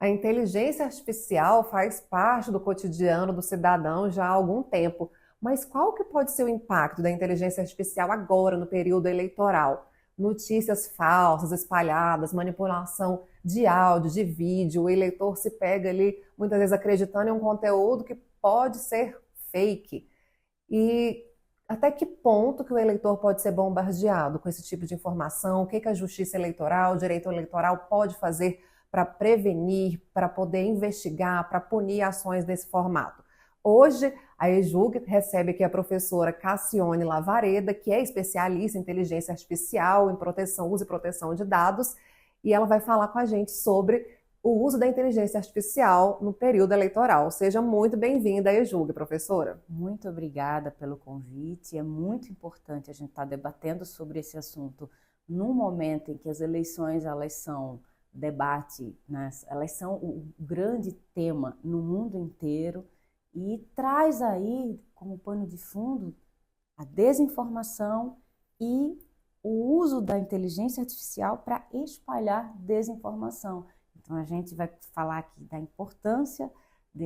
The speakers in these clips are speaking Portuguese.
A inteligência artificial faz parte do cotidiano do cidadão já há algum tempo, mas qual que pode ser o impacto da inteligência artificial agora, no período eleitoral? Notícias falsas espalhadas, manipulação de áudio, de vídeo, o eleitor se pega ali muitas vezes acreditando em um conteúdo que pode ser fake. E até que ponto que o eleitor pode ser bombardeado com esse tipo de informação? O que que a justiça eleitoral, o direito eleitoral pode fazer para prevenir, para poder investigar, para punir ações desse formato? Hoje, a EJUG recebe aqui a professora Cassione Lavareda, que é especialista em inteligência artificial, em proteção, uso e proteção de dados, e ela vai falar com a gente sobre o uso da inteligência artificial no período eleitoral. Seja muito bem-vinda à EJUG, professora. Muito obrigada pelo convite. É muito importante a gente estar debatendo sobre esse assunto num momento em que as eleições elas são debate, né? Elas são o grande tema no mundo inteiro e traz aí como pano de fundo a desinformação e o uso da inteligência artificial para espalhar desinformação. Então a gente vai falar aqui da importância do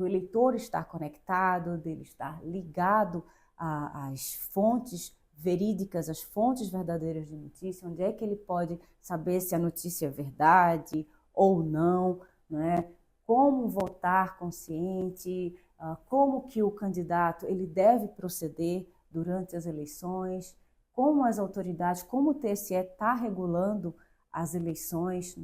eleitor estar conectado, dele estar ligado às fontes verídicas, às fontes verdadeiras de notícia, onde é que ele pode saber se a notícia é verdade ou não, né? Como votar consciente, como que o candidato ele deve proceder durante as eleições, como as autoridades, como o TSE está regulando as eleições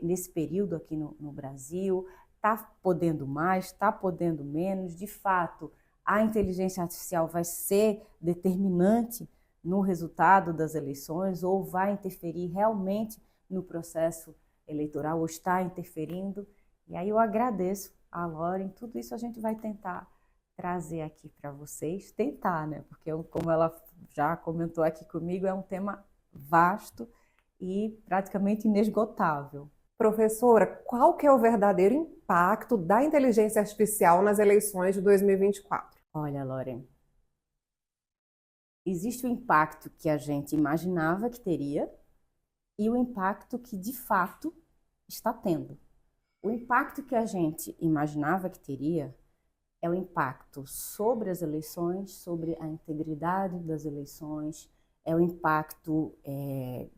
nesse período aqui no Brasil, está podendo mais, está podendo menos, de fato, a inteligência artificial vai ser determinante no resultado das eleições ou vai interferir realmente no processo eleitoral ou está interferindo. E aí eu agradeço a Lauren, tudo isso a gente vai tentar trazer aqui para vocês, tentar, né? Porque como ela já comentou aqui comigo, é um tema vasto e praticamente inesgotável. Professora, qual que é o verdadeiro impacto da inteligência artificial nas eleições de 2024? Olha, Lauren, existe o impacto que a gente imaginava que teria e o impacto que de fato está tendo. O impacto que a gente imaginava que teria é o impacto sobre as eleições, sobre a integridade das eleições, é o impacto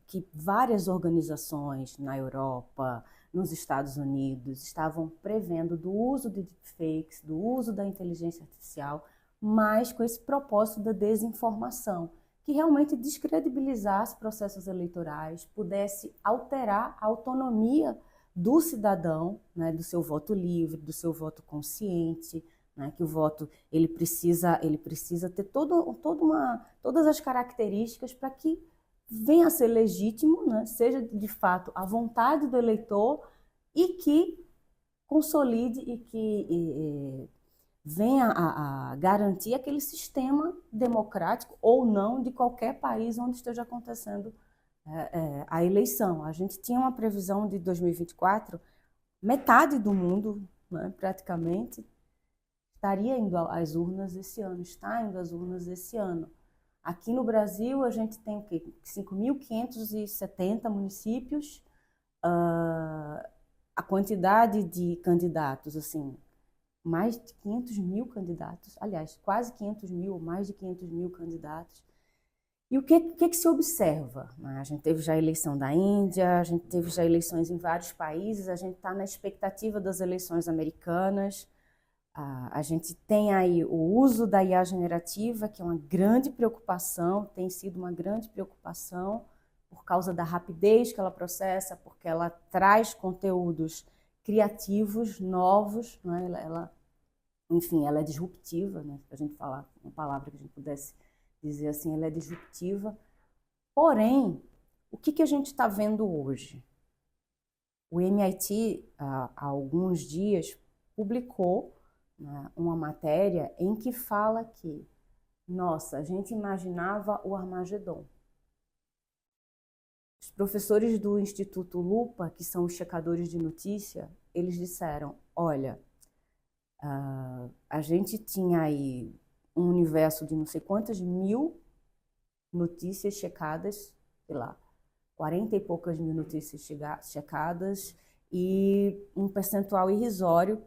que várias organizações na Europa, nos Estados Unidos, estavam prevendo do uso de deepfakes, do uso da inteligência artificial, mas com esse propósito da desinformação, que realmente descredibilizasse processos eleitorais, pudesse alterar a autonomia do cidadão, né, do seu voto livre, do seu voto consciente, né, que o voto ele precisa ter todas as características para que venha a ser legítimo, né, seja de fato a vontade do eleitor e que consolide e que venha a garantir aquele sistema democrático ou não de qualquer país onde esteja acontecendo a eleição. A gente tinha uma previsão de 2024, metade do mundo, né, praticamente, estaria indo às urnas esse ano, está indo às urnas esse ano. Aqui no Brasil, a gente tem o quê? 5.570 municípios, a quantidade de candidatos, assim, mais de 500 mil candidatos, aliás, quase 500 mil, mais de 500 mil candidatos. E o que se observa? A gente teve já a eleição da Índia, a gente teve já eleições em vários países, a gente está na expectativa das eleições americanas. A gente tem aí o uso da IA generativa, que é uma grande preocupação, tem sido uma grande preocupação por causa da rapidez que ela processa, porque ela traz conteúdos criativos, novos, né? Enfim, ela é disruptiva, né? Para a gente falar uma palavra que a gente pudesse dizer assim, ela é disruptiva. Porém, o que a gente está vendo hoje? O MIT, há alguns dias, publicou, né, uma matéria em que fala que, nossa, a gente imaginava o Armagedon. Os professores do Instituto Lupa, que são os checadores de notícia, eles disseram, olha, a gente tinha aí um universo de não sei quantas mil notícias checadas, sei lá, 40 e poucas mil notícias checadas e um percentual irrisório,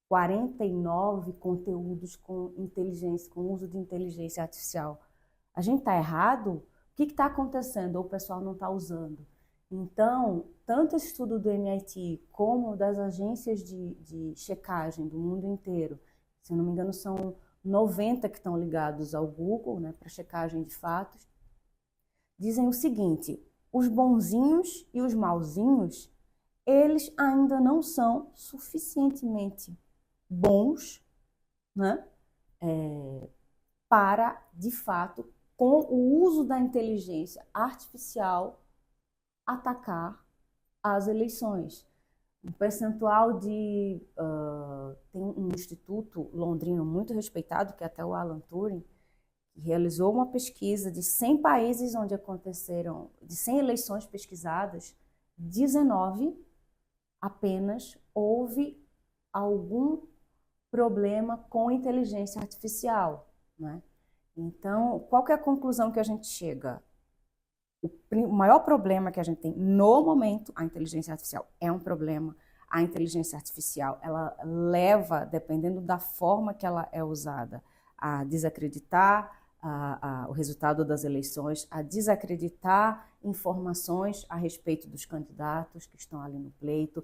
49 conteúdos com inteligência, com uso de inteligência artificial. A gente está errado? O que está acontecendo? Ou o pessoal não está usando? Então, tanto esse estudo do MIT como das agências de checagem do mundo inteiro, se eu não me engano são 90 que estão ligados ao Google, né, para checagem de fatos, dizem o seguinte: os bonzinhos e os mauzinhos, eles ainda não são suficientemente bons, né, para, de fato, com o uso da inteligência artificial, atacar as eleições. Um percentual de... tem um instituto londrino muito respeitado, que é até o Alan Turing, que realizou uma pesquisa de 100 países onde aconteceram, de 100 eleições pesquisadas, 19 apenas houve algum problema com inteligência artificial, né? Então, qual que é a conclusão que a gente chega? O maior problema que a gente tem no momento, a inteligência artificial é um problema. A inteligência artificial, ela leva, dependendo da forma que ela é usada, a desacreditar o resultado das eleições, a desacreditar informações a respeito dos candidatos que estão ali no pleito,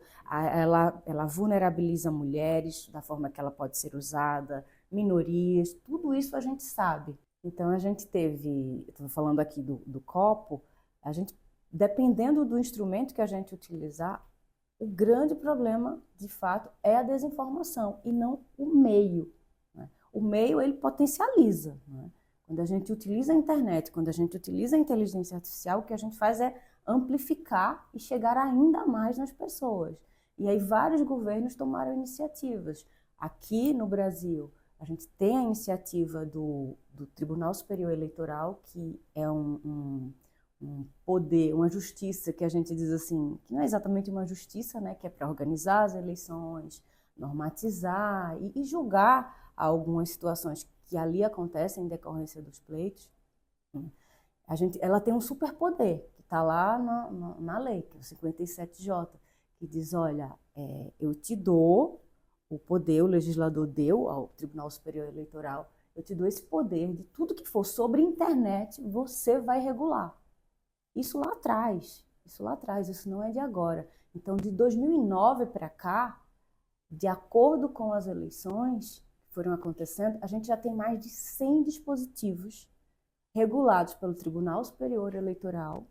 ela vulnerabiliza mulheres da forma que ela pode ser usada, minorias, tudo isso a gente sabe. Então a gente teve, estou falando aqui do copo, a gente, dependendo do instrumento que a gente utilizar, o grande problema, de fato, é a desinformação e não o meio, né? O meio, ele potencializa, né? Quando a gente utiliza a internet, quando a gente utiliza a inteligência artificial, o que a gente faz é amplificar e chegar ainda mais nas pessoas. E aí vários governos tomaram iniciativas. Aqui no Brasil, a gente tem a iniciativa do Tribunal Superior Eleitoral, que é um poder, uma justiça que a gente diz assim, que não é exatamente uma justiça, né, que é para organizar as eleições, normatizar e julgar algumas situações que ali acontecem em decorrência dos pleitos. Ela tem um superpoder, que está lá na lei, que é o 57J, que diz, olha, eu te dou o poder, o legislador deu ao Tribunal Superior Eleitoral, eu te dou esse poder de tudo que for sobre internet, você vai regular. Isso lá atrás, isso não é de agora. Então, de 2009 para cá, de acordo com as eleições que foram acontecendo, a gente já tem mais de 100 dispositivos regulados pelo Tribunal Superior Eleitoral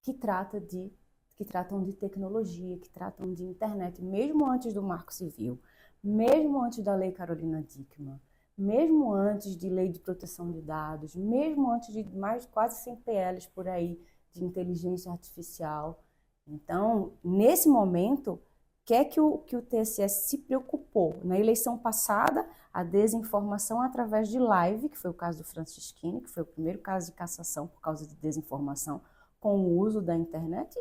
que tratam de tecnologia, que tratam de internet, mesmo antes do Marco Civil, mesmo antes da Lei Carolina Dickmann, mesmo antes de Lei de Proteção de Dados, mesmo antes de mais quase 100 PLs por aí de inteligência artificial. Então, nesse momento, que o TSE se preocupou? Na eleição passada, a desinformação através de live, que foi o caso do Francisquini, que foi o primeiro caso de cassação por causa de desinformação com o uso da internet,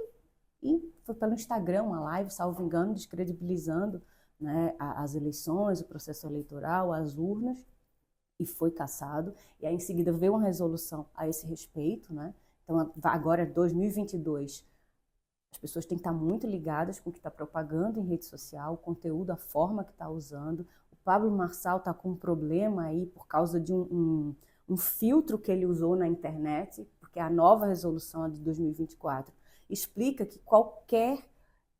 e foi pelo Instagram uma live, salvo engano, descredibilizando, né, as eleições, o processo eleitoral, as urnas, e foi cassado. E aí, em seguida, veio uma resolução a esse respeito, né? Então, agora, 2022, as pessoas têm que estar muito ligadas com o que está propagando em rede social, o conteúdo, a forma que está usando. O Pablo Marçal está com um problema aí por causa de um filtro que ele usou na internet, porque a nova resolução, a de 2024, explica que qualquer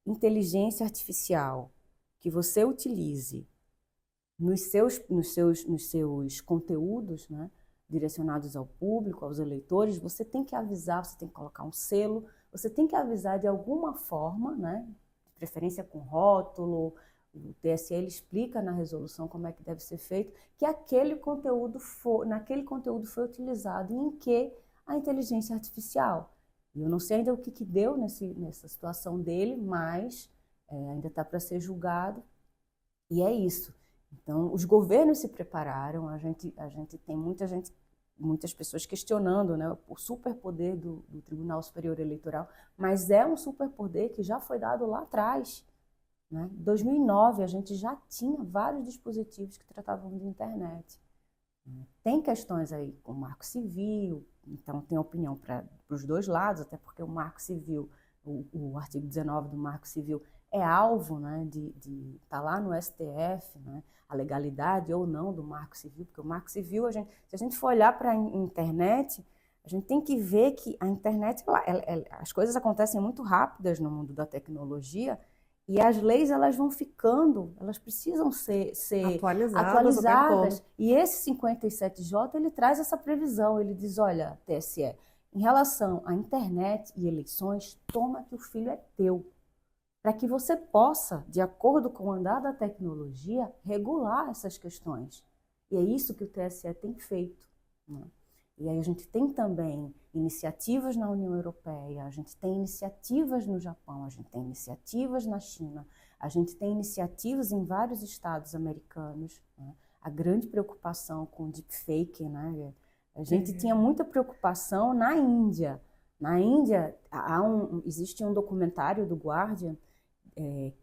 inteligência artificial que você utilize nos seus conteúdos, né, direcionados ao público, aos eleitores, você tem que avisar, você tem que colocar um selo, você tem que avisar de alguma forma, né, de preferência com rótulo. O TSE ele explica na resolução como é que deve ser feito, que naquele conteúdo foi utilizado em que a inteligência artificial. Eu não sei ainda o que deu nessa situação dele, mas ainda está para ser julgado. E é isso. Então, os governos se prepararam, a gente tem muitas pessoas questionando, né, o superpoder do Tribunal Superior Eleitoral, mas é um superpoder que já foi dado lá atrás, né? Em 2009, a gente já tinha vários dispositivos que tratavam de internet. Tem questões aí com o Marco Civil, então tem opinião para os dois lados, até porque o Marco Civil, o artigo 19 do Marco Civil é alvo, né, de tá lá no STF, né, a legalidade ou não do Marco Civil, porque o Marco Civil, se a gente for olhar para a internet, a gente tem que ver que a internet, as coisas acontecem muito rápidas no mundo da tecnologia e as leis elas vão ficando, elas precisam ser atualizadas. E esse 57J ele traz essa previsão, ele diz, olha, TSE, em relação à internet e eleições, toma que o filho é teu, para que você possa, de acordo com o andar da tecnologia, regular essas questões. E é isso que o TSE tem feito, né? E aí a gente tem também iniciativas na União Europeia, a gente tem iniciativas no Japão, a gente tem iniciativas na China, a gente tem iniciativas em vários estados americanos, né? A grande preocupação com o deepfake, né? A gente tinha muita preocupação na Índia. Na Índia, existe um documentário do Guardian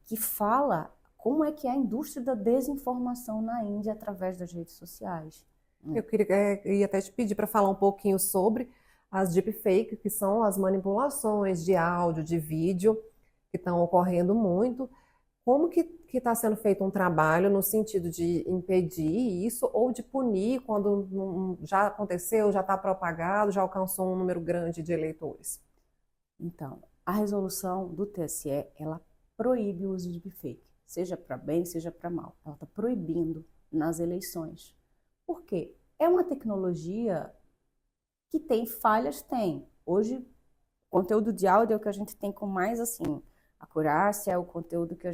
que fala como é que é a indústria da desinformação na Índia através das redes sociais. Eu ia até te pedir para falar um pouquinho sobre as deepfakes, que são as manipulações de áudio, de vídeo, que estão ocorrendo muito. Como que está sendo feito um trabalho no sentido de impedir isso ou de punir quando já aconteceu, já está propagado, já alcançou um número grande de eleitores? Então, a resolução do TSE, ela proíbe o uso de deepfake, seja para bem, seja para mal. Ela está proibindo nas eleições. Por quê? É uma tecnologia que tem falhas, tem. Hoje, o conteúdo de áudio é o que a gente tem com mais, assim, acurácia, é o conteúdo que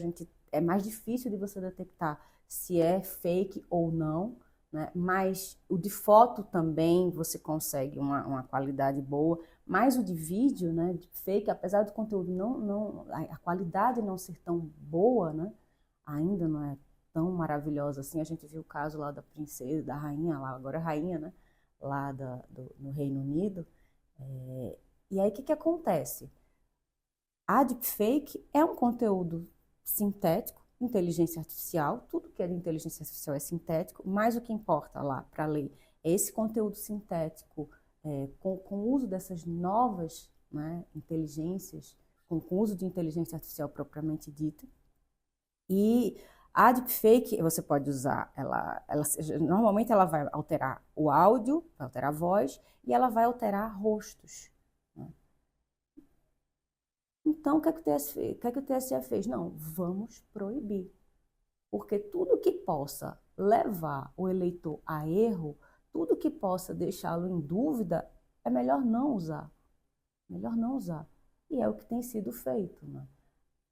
é mais difícil de você detectar se é fake ou não, né? Mas o de foto também você consegue uma qualidade boa, mas o de vídeo, né, de fake, apesar do conteúdo a qualidade não ser tão boa, né, ainda não é tão maravilhosa assim. A gente viu o caso lá da princesa, da rainha, lá agora rainha, né, lá no Reino Unido. E aí o que acontece? A deepfake é um conteúdo sintético, inteligência artificial, tudo que é de inteligência artificial é sintético, mas o que importa lá para a lei é esse conteúdo sintético com o uso dessas novas, né, inteligências, com o uso de inteligência artificial propriamente dita. E a deepfake, você pode usar, normalmente ela vai alterar o áudio, vai alterar a voz e ela vai alterar rostos. Né? Então, o que o TSE fez? Não, vamos proibir. Porque tudo que possa levar o eleitor a erro, tudo que possa deixá-lo em dúvida, é melhor não usar. Melhor não usar. E é o que tem sido feito, né?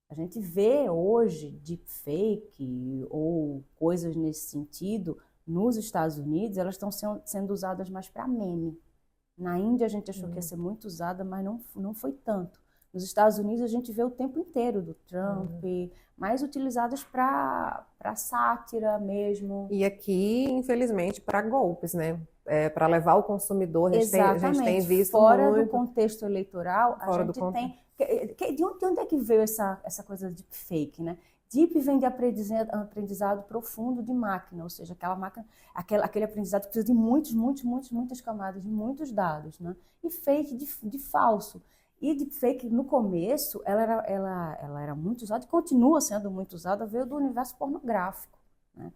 A gente vê hoje deepfake ou coisas nesse sentido nos Estados Unidos, elas estão sendo usadas mais para meme. Na Índia a gente achou que ia ser muito usada, mas não foi tanto. Nos Estados Unidos a gente vê o tempo inteiro do Trump, mais utilizadas para sátira mesmo. E aqui, infelizmente, para golpes, né? Para levar o consumidor, a gente tem visto fora muito. Do contexto eleitoral, a gente tem... De onde é que veio essa coisa de deepfake, né? Deep vem de aprendizado profundo de máquina, ou seja, aquela máquina, aquele aprendizado que precisa de muitas camadas, de muitos dados, né? E fake de falso. E deepfake, no começo, ela era muito usada e continua sendo muito usada, veio do universo pornográfico, né?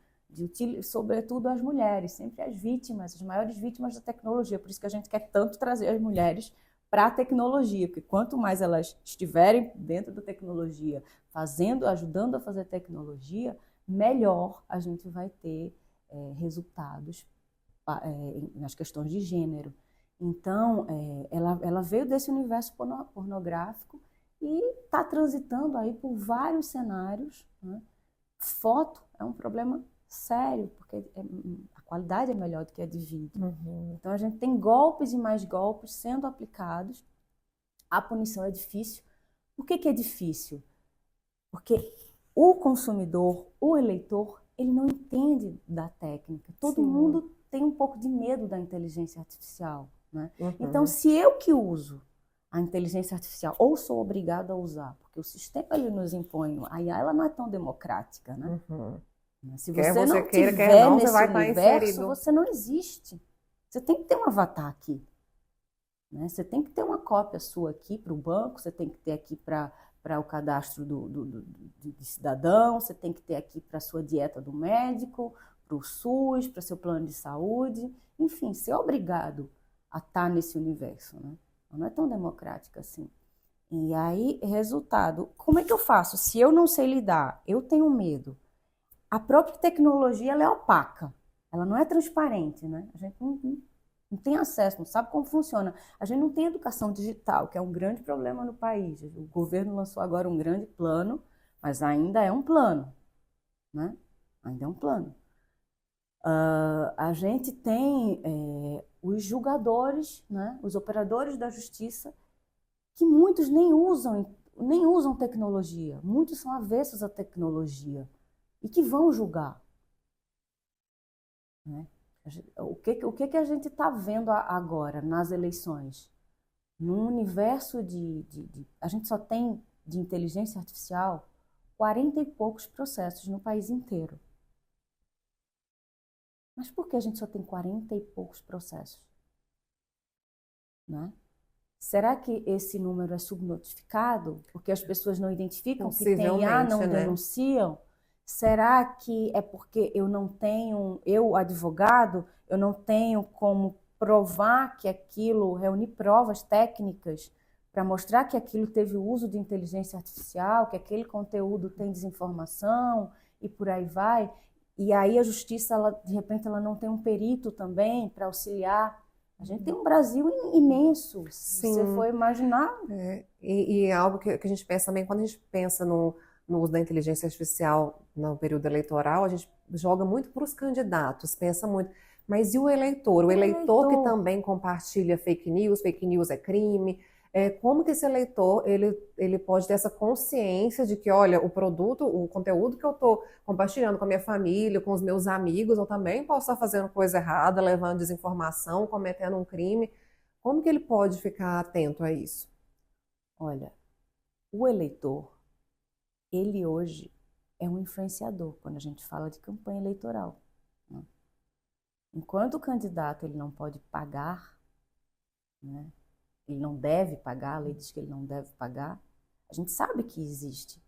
Sobretudo as mulheres, sempre as vítimas, as maiores vítimas da tecnologia. Por isso que a gente quer tanto trazer as mulheres para a tecnologia, porque quanto mais elas estiverem dentro da tecnologia, ajudando a fazer tecnologia, melhor a gente vai ter resultados nas questões de gênero. Então, ela veio desse universo pornográfico e está transitando aí por vários cenários, né? Foto é um problema sério, porque a qualidade é melhor do que a de vídeo. Então, a gente tem golpes e mais golpes sendo aplicados. A punição é difícil. Por que é difícil? Porque o consumidor, o eleitor, ele não entende da técnica. Todo mundo tem um pouco de medo da inteligência artificial, né? Então, se eu que uso a inteligência artificial, ou sou obrigado a usar, porque o sistema ele nos impõe, a IA ela não é tão democrática, né? Se Quer você você não queira, quer tiver não, você nesse vai estar universo, inserido. você não existe. Você tem que ter um avatar aqui, né? Você tem que ter uma cópia sua aqui para o banco, você tem que ter aqui para o cadastro de cidadão, você tem que ter aqui para a sua dieta do médico, para o SUS, para seu plano de saúde, enfim, ser obrigado a estar nesse universo, né? Não é tão democrática assim. E aí, resultado, como é que eu faço? Se eu não sei lidar, eu tenho medo. A própria tecnologia, ela é opaca, ela não é transparente, né? A gente não tem acesso, não sabe como funciona. A gente não tem educação digital, que é um grande problema no país. O governo lançou agora um grande plano, mas ainda é um plano, né? Ainda é um plano. A gente tem os julgadores, né? Os operadores da justiça, que muitos nem usam tecnologia, muitos são avessos à tecnologia e que vão julgar, né? O que a gente está vendo agora nas eleições? Num universo a gente só tem de inteligência artificial 40 e poucos processos no país inteiro. Mas por que a gente só tem 40 e poucos processos? Né? Será que esse número é subnotificado? Porque as pessoas não identificam que tem IA, não Possivelmente, né? denunciam? Será que é porque eu, advogado, eu não tenho como provar que aquilo, reunir provas técnicas para mostrar que aquilo teve o uso de inteligência artificial, que aquele conteúdo tem desinformação e por aí vai? E aí a justiça, de repente, ela não tem um perito também para auxiliar. A gente tem um Brasil imenso, se você Sim. for imaginar. E é algo que a gente pensa também, quando a gente pensa no uso da inteligência artificial no período eleitoral, a gente joga muito para os candidatos, pensa muito. Mas e o eleitor? O eleitor que também compartilha fake news é crime. Como que esse eleitor ele pode ter essa consciência de que, olha, o conteúdo que eu estou compartilhando com a minha família, com os meus amigos, eu também posso estar fazendo coisa errada, levando desinformação, cometendo um crime. Como que ele pode ficar atento a isso? Olha, o eleitor, ele hoje é um influenciador quando a gente fala de campanha eleitoral, né? Enquanto o candidato ele não pode pagar, né? Ele não deve pagar, a lei diz que ele não deve pagar, a gente sabe que existe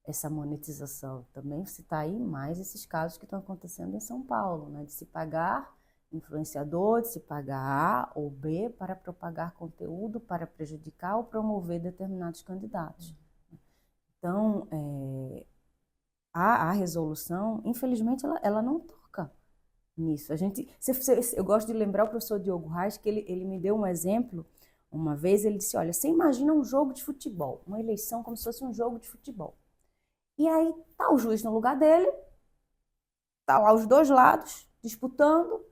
essa monetização. Também se está aí mais esses casos que estão acontecendo em São Paulo, né? De se pagar influenciador, de se pagar A ou B para propagar conteúdo, para prejudicar ou promover determinados candidatos. Então, a resolução, infelizmente, ela não toca nisso. Eu gosto de lembrar o professor Diogo Reis, que ele me deu um exemplo. Uma vez ele disse, olha, você imagina um jogo de futebol, uma eleição como se fosse um jogo de futebol. E aí tá o juiz no lugar dele, tá lá os dois lados disputando,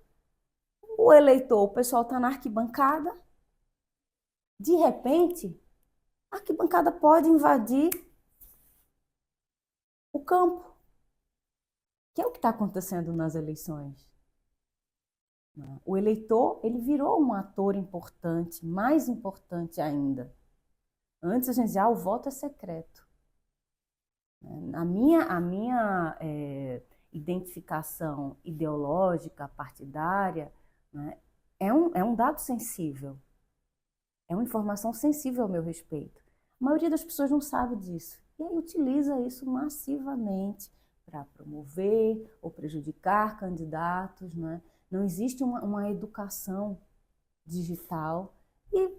o eleitor, o pessoal tá na arquibancada, de repente, a arquibancada pode invadir o campo, que é o que está acontecendo nas eleições. O eleitor, ele virou um ator importante, mais importante ainda. Antes a gente dizia, o voto é secreto. A minha identificação ideológica, partidária, né, é um dado sensível. É uma informação sensível ao meu respeito. A maioria das pessoas não sabe disso. E aí utiliza isso massivamente para promover ou prejudicar candidatos, né? Não existe uma educação digital. E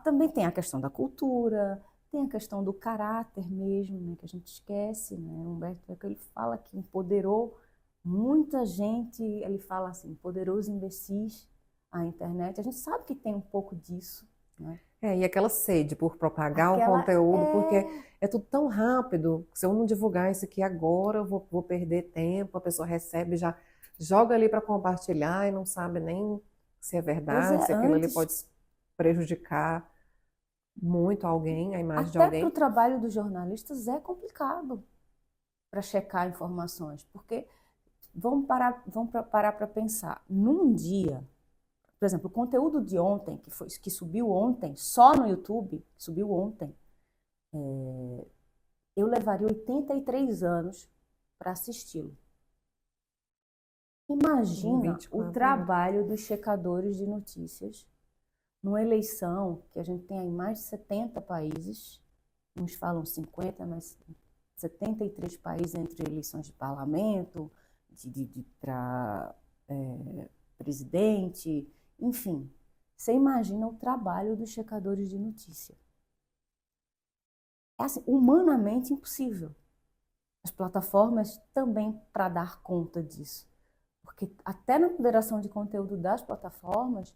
também tem a questão da cultura, tem a questão do caráter mesmo, né, que a gente esquece, né? Humberto Eco, ele fala que empoderou muita gente, ele fala assim, empoderou os imbecis a internet. A gente sabe que tem um pouco disso, né? E aquela sede por propagar o conteúdo, porque é tudo tão rápido. Se eu não divulgar isso aqui agora, eu vou perder tempo, a pessoa recebe, já joga ali para compartilhar e não sabe nem se é verdade, se aquilo ali pode prejudicar muito alguém, a imagem de Até para o alguém. trabalho dos jornalistas é complicado para checar informações, porque vamos parar para pensar. Num dia, por exemplo, o conteúdo de ontem, que subiu ontem, só no YouTube, subiu ontem, eu levaria 83 anos para assisti-lo. Imagina o 24 horas. trabalho dos checadores de notícias numa eleição que a gente tem em mais de 70 países, uns falam 50, mas 73 países entre eleições de parlamento, para presidente, enfim. Você imagina o trabalho dos checadores de notícia. É assim, humanamente impossível. As plataformas também para dar conta disso. Porque até na moderação de conteúdo das plataformas,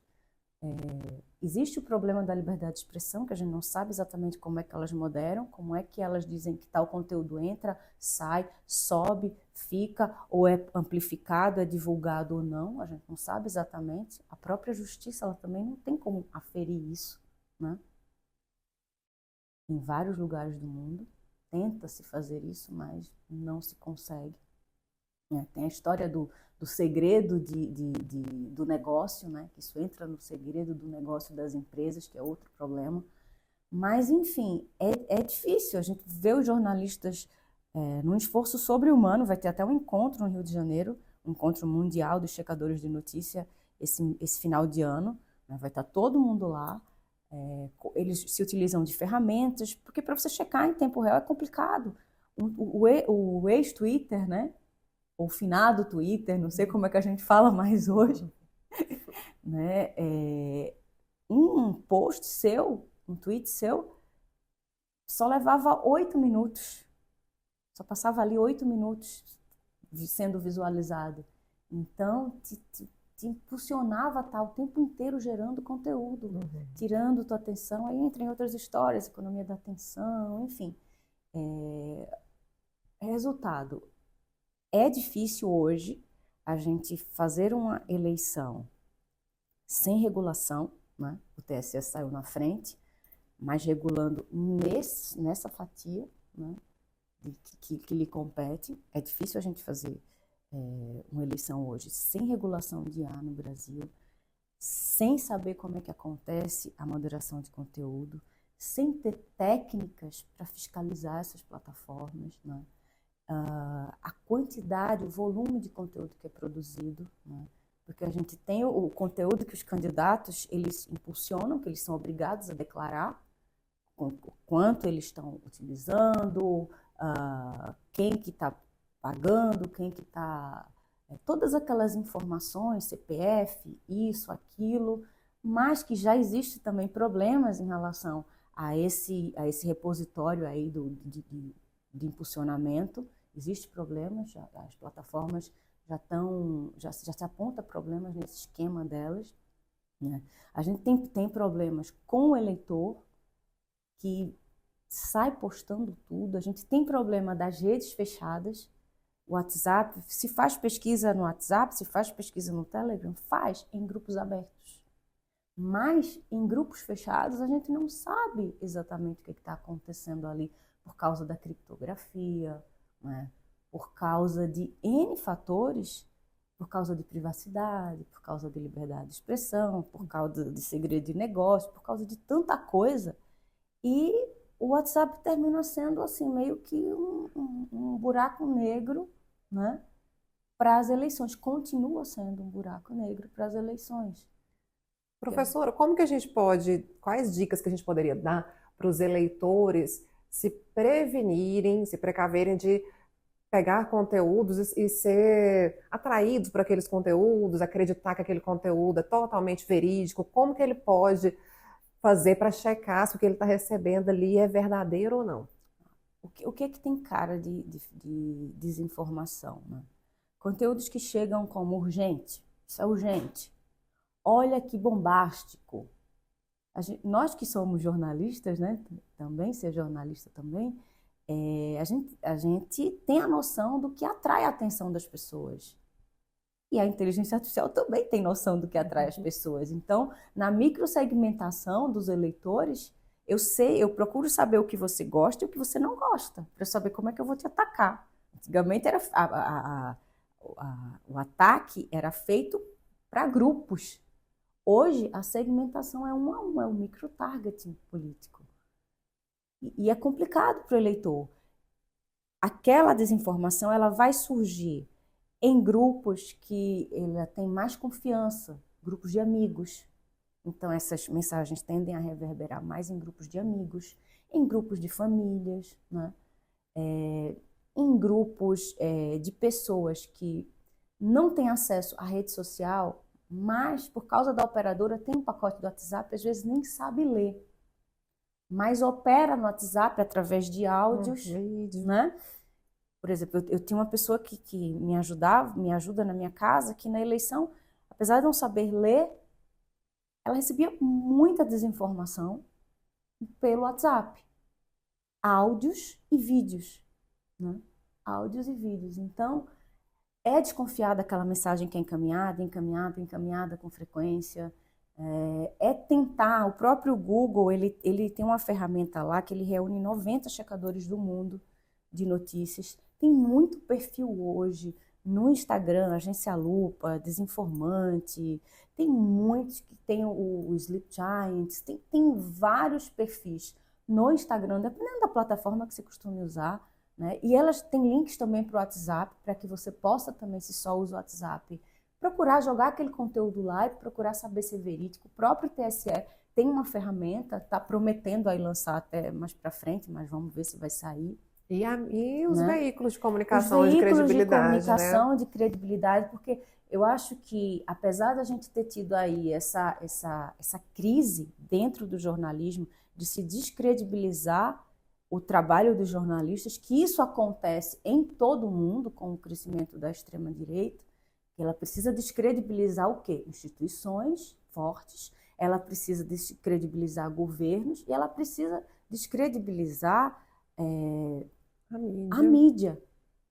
existe o problema da liberdade de expressão, que a gente não sabe exatamente como é que elas moderam, como é que elas dizem que tal conteúdo entra, sai, sobe, fica, ou é amplificado, é divulgado ou não, a gente não sabe exatamente. A própria justiça, ela também não tem como aferir isso, né? Em vários lugares do mundo, tenta-se fazer isso, mas não se consegue. Tem a história do segredo do negócio, né? Que isso entra no segredo do negócio das empresas, que é outro problema. Mas, enfim, é difícil. A gente vê os jornalistas num esforço sobre-humano. Vai ter até um encontro no Rio de Janeiro, um encontro mundial dos checadores de notícia esse final de ano. Né? Vai estar todo mundo lá. Eles se utilizam de ferramentas, porque para você checar em tempo real é complicado. O ex-Twitter, né? O finado Twitter, não sei como é que a gente fala mais hoje, né? Um post seu, um tweet seu, só levava 8 minutos, só passava ali 8 minutos sendo visualizado. Então, te impulsionava a estar o tempo inteiro gerando conteúdo, tirando tua atenção, aí entra em outras histórias, economia da atenção, enfim. Resultado. É difícil hoje a gente fazer uma eleição sem regulação, né? O TSE saiu na frente, mas regulando nessa fatia, né? que lhe compete. É difícil a gente fazer uma eleição hoje sem regulação de IA no Brasil, sem saber como é que acontece a moderação de conteúdo, sem ter técnicas para fiscalizar essas plataformas, né? A quantidade, o volume de conteúdo que é produzido, né? Porque a gente tem o conteúdo que os candidatos eles impulsionam, que eles são obrigados a declarar, o quanto eles estão utilizando, quem que está pagando, quem que está... todas aquelas informações, CPF, isso, aquilo, mas que já existe também problemas em relação a esse repositório aí de impulsionamento. Existem problemas, as plataformas já se aponta problemas nesse esquema delas, né? A gente tem problemas com o eleitor, que sai postando tudo, a gente tem problema das redes fechadas, o WhatsApp, se faz pesquisa no WhatsApp, se faz pesquisa no Telegram, faz em grupos abertos. Mas em grupos fechados a gente não sabe exatamente o que está acontecendo ali por causa da criptografia, né? Por causa de N fatores, por causa de privacidade, por causa de liberdade de expressão, por causa de segredo de negócio, por causa de tanta coisa. E o WhatsApp termina sendo assim meio que um buraco negro, né, para as eleições. Continua sendo um buraco negro para as eleições. Professora, quais dicas que a gente poderia dar para os eleitores se prevenirem, se precaverem de pegar conteúdos e ser atraídos por aqueles conteúdos, acreditar que aquele conteúdo é totalmente verídico? Como que ele pode fazer para checar se o que ele está recebendo ali é verdadeiro ou não? O que é que tem cara de desinformação, né? Conteúdos que chegam como urgente, isso é urgente. Olha que bombástico. Nós que somos jornalistas, né? Também, ser jornalista também, a gente tem a noção do que atrai a atenção das pessoas. E a inteligência artificial também tem noção do que atrai as pessoas. Então, na microsegmentação dos eleitores, eu procuro saber o que você gosta e o que você não gosta, para saber como é que eu vou te atacar. Antigamente o ataque era feito para grupos. Hoje, a segmentação é um a um, é um micro-targeting político. E é complicado para o eleitor. Aquela desinformação ela vai surgir em grupos que ele tem mais confiança, grupos de amigos. Então, essas mensagens tendem a reverberar mais em grupos de amigos, em grupos de famílias, né? Em grupos de pessoas que não têm acesso à rede social, mas por causa da operadora tem um pacote do WhatsApp, às vezes nem sabe ler, mas opera no WhatsApp através de áudios, né? Por exemplo, eu tinha uma pessoa que me ajuda na minha casa, que na eleição, apesar de não saber ler, ela recebia muita desinformação pelo WhatsApp. Áudios e vídeos, né? Áudios e vídeos. Então, é desconfiar daquela mensagem que é encaminhada com frequência. É tentar, o próprio Google, ele tem uma ferramenta lá que ele reúne 90 checadores do mundo de notícias. Tem muito perfil hoje no Instagram, Agência Lupa, Desinformante, tem muitos que tem o Sleep Giants, tem vários perfis no Instagram, dependendo da plataforma que você costuma usar, né? E elas têm links também para o WhatsApp, para que você possa também, se só usa o WhatsApp, procurar jogar aquele conteúdo lá e procurar saber se é verídico. O próprio TSE tem uma ferramenta, está prometendo aí lançar até mais para frente, mas vamos ver se vai sair. E os né? veículos de Os comunicação de veículos de credibilidade, né? comunicação de credibilidade, porque eu acho que, apesar da gente ter tido aí essa crise dentro do jornalismo, de se descredibilizar o trabalho dos jornalistas, que isso acontece em todo o mundo com o crescimento da extrema-direita, ela precisa descredibilizar o quê? Instituições fortes, ela precisa descredibilizar governos e ela precisa descredibilizar a mídia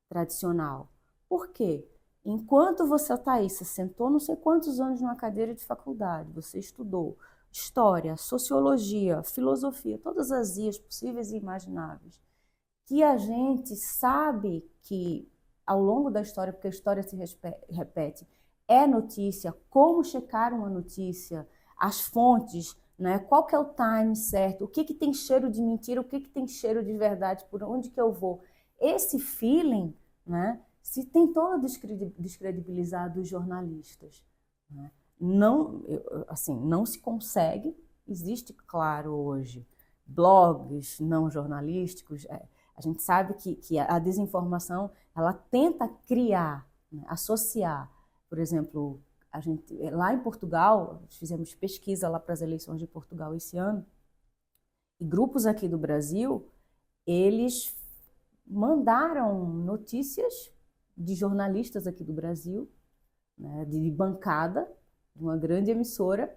tradicional. Por quê? Enquanto você, Thaís, sentou não sei quantos anos numa cadeira de faculdade, você estudou história, sociologia, filosofia, todas as IAs possíveis e imagináveis, que a gente sabe que ao longo da história, porque a história se repete, é notícia, como checar uma notícia, as fontes, né? Qual que é o time certo, o que tem cheiro de mentira, o que tem cheiro de verdade, por onde que eu vou. Esse feeling, né, se tentou descredibilizar dos jornalistas. Né? Não, assim, não se consegue. Existe, claro, hoje, blogs não jornalísticos. A gente sabe que a desinformação, ela tenta criar, né, associar, por exemplo, a gente, lá em Portugal, fizemos pesquisa lá para as eleições de Portugal esse ano, e grupos aqui do Brasil, eles mandaram notícias de jornalistas aqui do Brasil, né, de bancada, de uma grande emissora,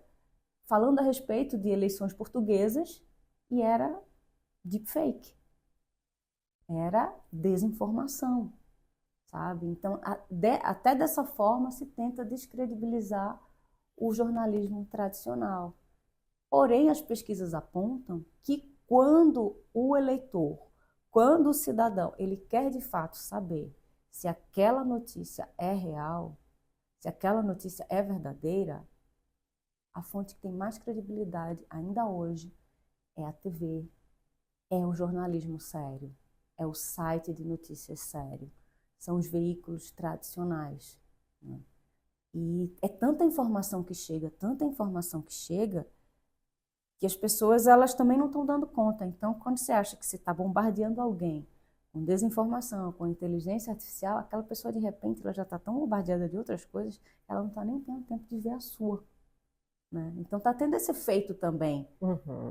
falando a respeito de eleições portuguesas, e era deepfake, era desinformação, sabe? Então, até dessa forma se tenta descredibilizar o jornalismo tradicional. Porém, as pesquisas apontam que quando o eleitor, quando o cidadão, ele quer de fato saber se aquela notícia é real, se aquela notícia é verdadeira, a fonte que tem mais credibilidade ainda hoje é a TV, é o jornalismo sério, é o site de notícias sério, são os veículos tradicionais. Né? E é tanta informação que chega, que as pessoas elas também não estão dando conta. Então, quando você acha que você está bombardeando alguém com desinformação, com inteligência artificial, aquela pessoa, de repente, ela já está tão bombardeada de outras coisas, ela não está nem tendo tempo de ver a sua. Né? Então, está tendo esse efeito também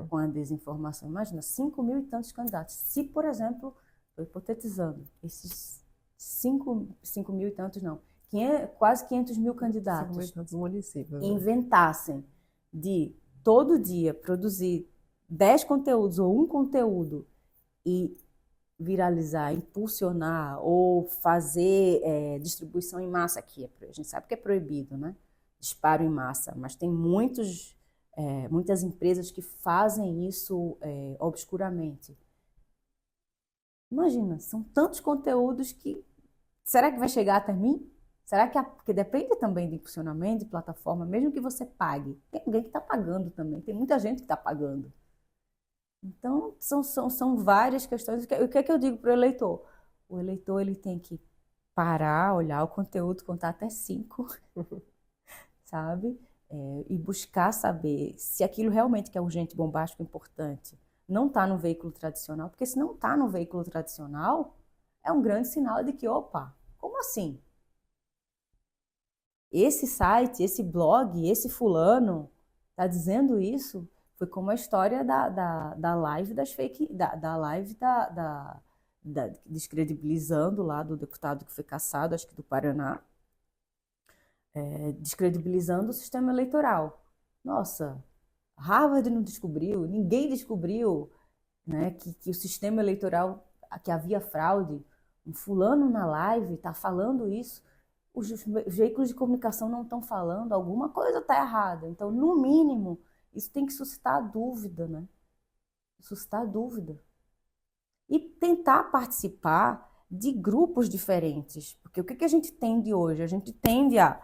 com a desinformação. Imagina, 5 mil e tantos candidatos. Se, por exemplo, estou hipotetizando, esses 5 mil e tantos, não, quase 500 mil candidatos municípios, inventassem de todo dia produzir 10 conteúdos ou um conteúdo e viralizar, impulsionar ou fazer distribuição em massa, aqui a gente sabe que é proibido, né? Disparo em massa, mas tem muitas empresas que fazem isso obscuramente. Imagina, são tantos conteúdos que... Será que vai chegar até mim? Será que... Porque depende também de impulsionamento, de plataforma, mesmo que você pague. Tem alguém que está pagando também, tem muita gente que está pagando. Então, são várias questões. O que é que eu digo para o eleitor? O eleitor ele tem que parar, olhar o conteúdo, contar até 5, sabe? E buscar saber se aquilo realmente que é urgente, bombástico, importante, não está no veículo tradicional, porque se não está no veículo tradicional, é um grande sinal de que, opa, como assim? Esse site, esse blog, esse fulano está dizendo isso? Foi como a história da live das fake, da live descredibilizando lá do deputado que foi cassado, acho que do Paraná, descredibilizando o sistema eleitoral. Nossa, Harvard não descobriu, ninguém descobriu, né, que o sistema eleitoral, que havia fraude. Um fulano na live está falando isso, os veículos de comunicação não estão falando, alguma coisa está errada. Então, no mínimo, isso tem que suscitar dúvida, né? Suscitar dúvida. E tentar participar de grupos diferentes. Porque o que a gente tende hoje? A gente tende a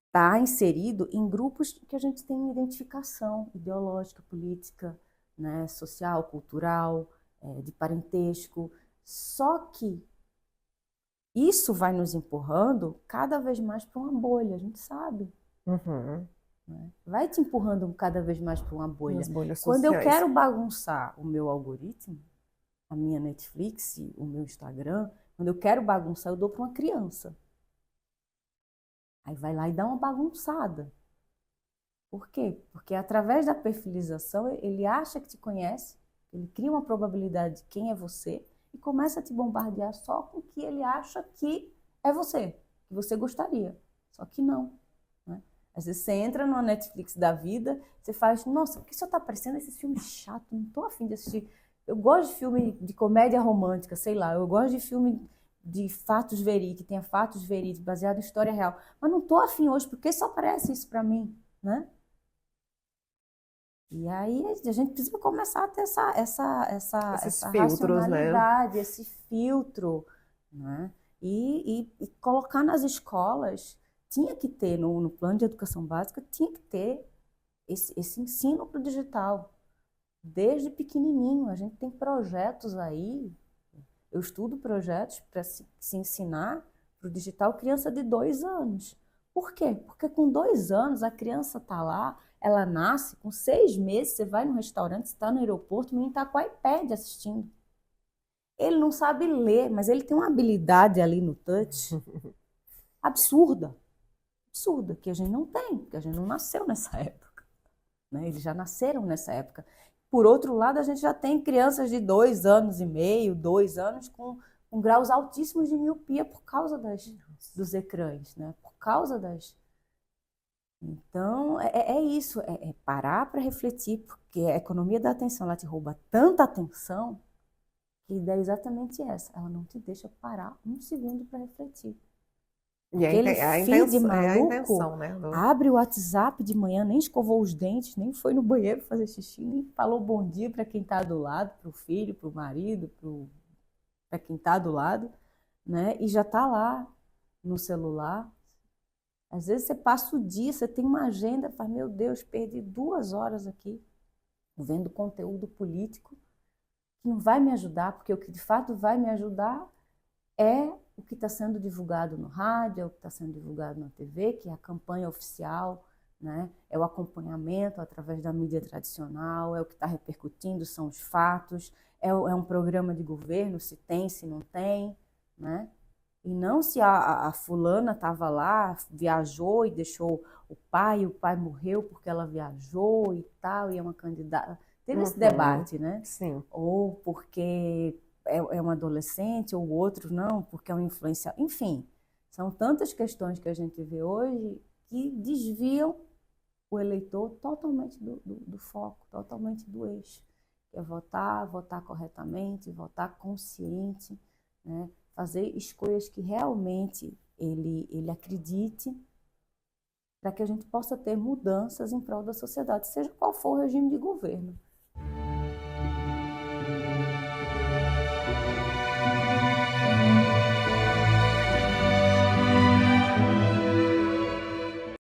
estar inserido em grupos que a gente tem identificação ideológica, política, né, social, cultural, de parentesco. Só que isso vai nos empurrando cada vez mais para uma bolha, a gente sabe. Uhum. Né? Vai te empurrando cada vez mais para uma bolha. As bolhas Quando eu sociais. quero bagunçar o meu algoritmo, a minha Netflix, o meu Instagram, quando eu quero bagunçar, eu dou para uma criança. Aí vai lá e dá uma bagunçada. Por quê? Porque através da perfilização, ele acha que te conhece, ele cria uma probabilidade de quem é você e começa a te bombardear só com o que ele acha que é você, que você gostaria. Só que não. Né? Às vezes você entra numa Netflix da vida, você faz, nossa, por que só tá aparecendo esse filme chato? Não tô afim de assistir. Eu gosto de filme de comédia romântica, sei lá, eu gosto de filme de fatos verídicos, que tenha fatos verídicos, baseado em história real. Mas não tô afim hoje, porque só aparece isso para mim, né? E aí a gente precisa começar a ter essa filtros, né? racionalidade, esse filtro, né? E colocar nas escolas, tinha que ter, no plano de educação básica, tinha que ter esse ensino para o digital. Desde pequenininho, a gente tem projetos aí, eu estudo projetos para se ensinar para o digital criança de 2 anos. Por quê? Porque com 2 anos a criança está lá, ela nasce, com 6 meses você vai no restaurante, você está no aeroporto, o menino está com o iPad assistindo. Ele não sabe ler, mas ele tem uma habilidade ali no touch absurda. Absurda, que a gente não tem, porque a gente não nasceu nessa época. Né? Eles já nasceram nessa época. Por outro lado, a gente já tem crianças de 2 anos e meio, 2 anos, com graus altíssimos de miopia por causa dos ecrãs, né? Por causa das... Então, é isso, é parar para refletir, porque a economia da atenção, ela te rouba tanta atenção, que a ideia é exatamente essa, ela não te deixa parar um segundo para refletir. E Aquele feed maluco, intenção, né? abre o WhatsApp de manhã, nem escovou os dentes, nem foi no banheiro fazer xixi, nem falou bom dia para quem está do lado, para o filho, para o marido, para quem está do lado, né? E já está lá no celular. Às vezes você passa o dia, você tem uma agenda, fala, meu Deus, perdi 2 horas aqui vendo conteúdo político que não vai me ajudar, porque o que de fato vai me ajudar é o que está sendo divulgado no rádio, é o que está sendo divulgado na TV, que é a campanha oficial, né? É o acompanhamento através da mídia tradicional, é o que está repercutindo, são os fatos, é um programa de governo, se tem, se não tem, né? E não se a fulana estava lá, viajou e deixou o pai morreu porque ela viajou e tal, e é uma candidata. Teve esse debate, né? Sim. Ou porque é um adolescente, ou outro não, porque é um influenciador. Enfim, são tantas questões que a gente vê hoje que desviam o eleitor totalmente do foco, totalmente do eixo. É votar corretamente, votar consciente, né? Fazer escolhas que realmente ele acredite, para que a gente possa ter mudanças em prol da sociedade, seja qual for o regime de governo.